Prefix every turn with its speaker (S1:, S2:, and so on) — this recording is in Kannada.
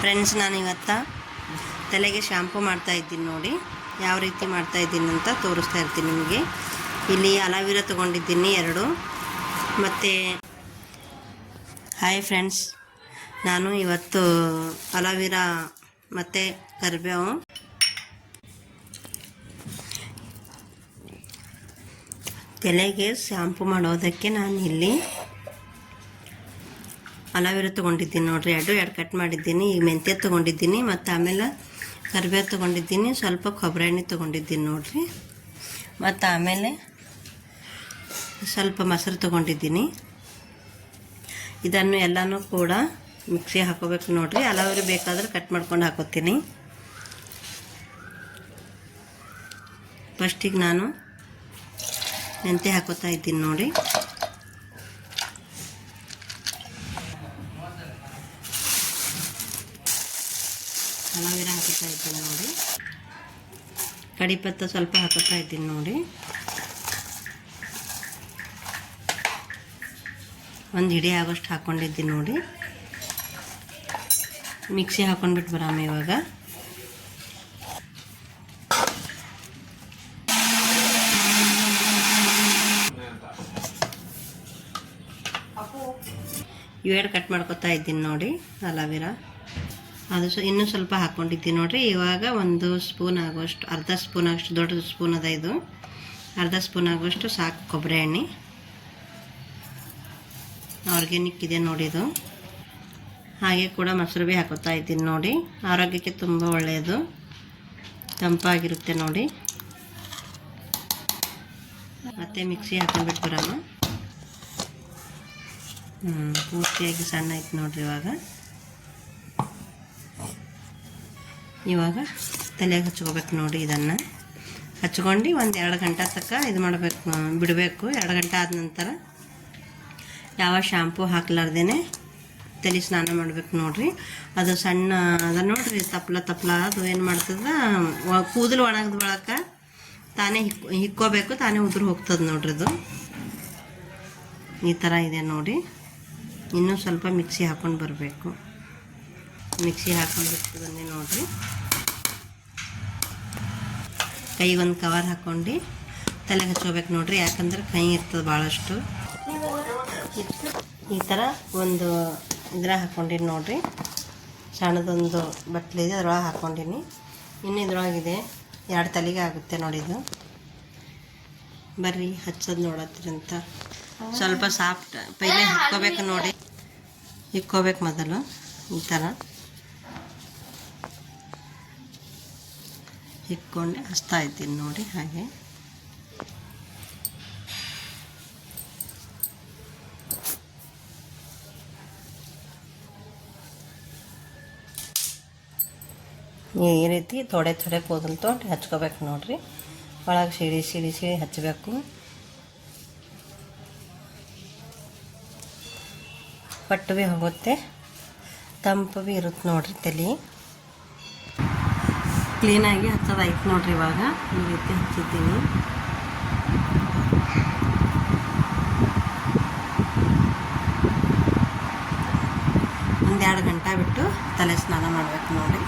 S1: ಫ್ರೆಂಡ್ಸ್, ನಾನು ಇವತ್ತು ತಲೆಗೆ ಶಾಂಪೂ ಮಾಡ್ತಾಯಿದ್ದೀನಿ. ನೋಡಿ ಯಾವ ರೀತಿ ಮಾಡ್ತಾಯಿದ್ದೀನಿ ಅಂತ ತೋರಿಸ್ತಾ ಇರ್ತೀನಿ ನಿಮಗೆ. ಇಲ್ಲಿ ಅಲೋವೆರಾ ತೊಗೊಂಡಿದ್ದೀನಿ 2. ಮತ್ತು ಹಾಯ್ ಫ್ರೆಂಡ್ಸ್, ನಾನು ಇವತ್ತು ಅಲೋವೆರಾ ಮತ್ತು ಕರಿಬೇವು ತಲೆಗೆ ಶಾಂಪೂ ಮಾಡೋದಕ್ಕೆ ನಾನು ಇಲ್ಲಿ ಅಲೋವೆರಾ ತೊಗೊಂಡಿದ್ದೀನಿ. ನೋಡಿರಿ, 2 ಕಟ್ ಮಾಡಿದ್ದೀನಿ. ಈಗ ಮೆಂತ್ಯ ತೊಗೊಂಡಿದ್ದೀನಿ, ಮತ್ತು ಆಮೇಲೆ ಕರಿಬೇವು ತೊಗೊಂಡಿದ್ದೀನಿ, ಸ್ವಲ್ಪ ಕೊಬ್ಬರಿ ಎಣ್ಣೆ ತೊಗೊಂಡಿದ್ದೀನಿ ನೋಡಿರಿ. ಮತ್ತು ಆಮೇಲೆ ಸ್ವಲ್ಪ ಮೊಸರು ತೊಗೊಂಡಿದ್ದೀನಿ. ಇದನ್ನು ಎಲ್ಲನೂ ಕೂಡ ಮಿಕ್ಸಿ ಹಾಕೋಬೇಕು ನೋಡಿರಿ. ಅಲೋವೆರಾ ಬೇಕಾದರೆ ಕಟ್ ಮಾಡ್ಕೊಂಡು ಹಾಕೋತೀನಿ. ಫಸ್ಟಿಗೆ ನಾನು ಮೆಂತ್ಯ ಹಾಕೋತಾ ಇದ್ದೀನಿ ನೋಡಿ. ಅಲೋವೆರಾ ಹಾಕೋತಾ ಇದ್ದೀನಿ ನೋಡಿ. ಕಡಿಪತ್ತ ಸ್ವಲ್ಪ ಹಾಕೋತಾ ಇದ್ದೀನಿ ನೋಡಿ. ಒಂದು ಹಿಡಿ ಆಗೋಷ್ಟು ಹಾಕ್ಕೊಂಡಿದ್ದೀನಿ ನೋಡಿ. ಮಿಕ್ಸಿ ಹಾಕ್ಕೊಂಡ್ಬಿಟ್ಟು ಬರಾಮ ಇವಾಗ. ಇವೆರಡು ಕಟ್ ಮಾಡ್ಕೊತಾ ಇದ್ದೀನಿ ನೋಡಿ. ಅಲೋವೆರಾ ಅದು ಇನ್ನೂ ಸ್ವಲ್ಪ ಹಾಕ್ಕೊಂಡಿದ್ದೀನಿ ನೋಡಿರಿ. ಇವಾಗ 1 ಸ್ಪೂನ್ ಆಗೋಷ್ಟು, ಅರ್ಧ ಸ್ಪೂನ್ ಆಗೋಷ್ಟು, ದೊಡ್ಡ ಸ್ಪೂನ್ ಅದ ಇದು, ಅರ್ಧ ಸ್ಪೂನ್ ಆಗೋಷ್ಟು ಸಾಕು ಕೊಬ್ಬರಿ ಎಣ್ಣೆ. ಆರ್ಗ್ಯಾನಿಕ್ ಇದೆ ನೋಡಿ ಇದು. ಹಾಗೆ ಕೂಡ ಮೊಸರು ಭೀ ಹಾಕೋತಾ ಇದ್ದೀನಿ ನೋಡಿ. ಆರೋಗ್ಯಕ್ಕೆ ತುಂಬ ಒಳ್ಳೆಯದು, ತಂಪಾಗಿರುತ್ತೆ ನೋಡಿ. ಮತ್ತು ಮಿಕ್ಸಿ ಹಾಕೊಂಡ್ಬಿಟ್ಟು ಬರೋಣ. ಪೂರ್ತಿಯಾಗಿ ಸಣ್ಣ ಆಯ್ತು ನೋಡಿರಿ. ಇವಾಗ ತಲೆಗೆ ಹಚ್ಕೋಬೇಕು ನೋಡಿ. ಇದನ್ನು ಹಚ್ಕೊಂಡು 1-2 ಗಂಟೆ ತನಕ ಇದು ಮಾಡಬೇಕು, ಬಿಡಬೇಕು. 2 ಗಂಟೆ ಆದ ನಂತರ ಯಾವ ಶಾಂಪೂ ಹಾಕ್ಲಾರ್ದೇ ತಲೆ ಸ್ನಾನ ಮಾಡಬೇಕು ನೋಡಿರಿ. ಅದು ಸಣ್ಣ ಅದ ನೋಡಿರಿ, ತಪ್ಪಲ ಅದು ಏನು ಮಾಡ್ತದ, ಕೂದಲು ಒಣಗಿದ ಬಳಕ ತಾನೇ ಹಿಕ್ಕೋಬೇಕು, ತಾನೇ ಉದುರು ಹೋಗ್ತದೆ ನೋಡ್ರಿ. ಅದು ಈ ಥರ ಇದೆ ನೋಡಿ. ಇನ್ನೂ ಸ್ವಲ್ಪ ಮಿಕ್ಸಿ ಹಾಕ್ಕೊಂಡು ಬರಬೇಕು. ಮಿಕ್ಸಿ ಹಾಕ್ಕೊಂಡು ಬನ್ನಿ ನೋಡಿರಿ. ಕೈಗೊಂದು ಕವರ್ ಹಾಕ್ಕೊಂಡು ತಲೆಗೆ ಹಚ್ಕೋಬೇಕು ನೋಡಿರಿ. ಯಾಕಂದ್ರೆ ಕೈ ಇರ್ತದೆ ಭಾಳಷ್ಟು. ಈ ಥರ ಒಂದು ಇದ್ರ ಹಾಕ್ಕೊಂಡಿನಿ ನೋಡಿರಿ. ಸಣ್ಣದೊಂದು ಬಟ್ಲಿದೆ, ಅದ್ರೊಳಗೆ ಹಾಕ್ಕೊಂಡಿನಿ. ಇನ್ನೂ ಇದ್ರೊಳಗಿದೆ 2 ತಲೆಗೆ ಆಗುತ್ತೆ ನೋಡಿ. ಇದು ಬರ್ರಿ ಹಚ್ಚೋದು ನೋಡತ್ತೀರಂತ. ಸ್ವಲ್ಪ ಸಾಫ್ಟ್ ಪೈಲೆ ಹಿಕ್ಕೋಬೇಕು ನೋಡಿ. ಹಿಕ್ಕೋಬೇಕು ಮೊದಲು. ಈ ಥರ ಹಿಕ್ಕೊಂಡೆ ಹಚ್ತಾ ಇದ್ದೀನಿ ನೋಡಿ. ಹಾಗೆ ಈ ರೀತಿ ಥೋಡೆ ಕೂದಲು ತೊಗೊಂಡು ಹಚ್ಕೋಬೇಕು ನೋಡಿರಿ. ಒಳಗೆ ಸಿಡಿ ಹಚ್ಚಬೇಕು. ಪಟ್ಟು ಭೀ ಹೋಗುತ್ತೆ, ತಂಪು ಭೀ ಇರುತ್ತೆ ನೋಡಿರಿ. ತಲೆ ಕ್ಲೀನಾಗಿ ಹಚ್ಚೋದಾಯ್ತು ನೋಡಿರಿ. ಇವಾಗ ಈ ರೀತಿ ಹಚ್ಚಿದ್ದೀನಿ. ಒಂದು 2 ಗಂಟೆ ಬಿಟ್ಟು ತಲೆ ಸ್ನಾನ ಮಾಡಬೇಕು ನೋಡಿ.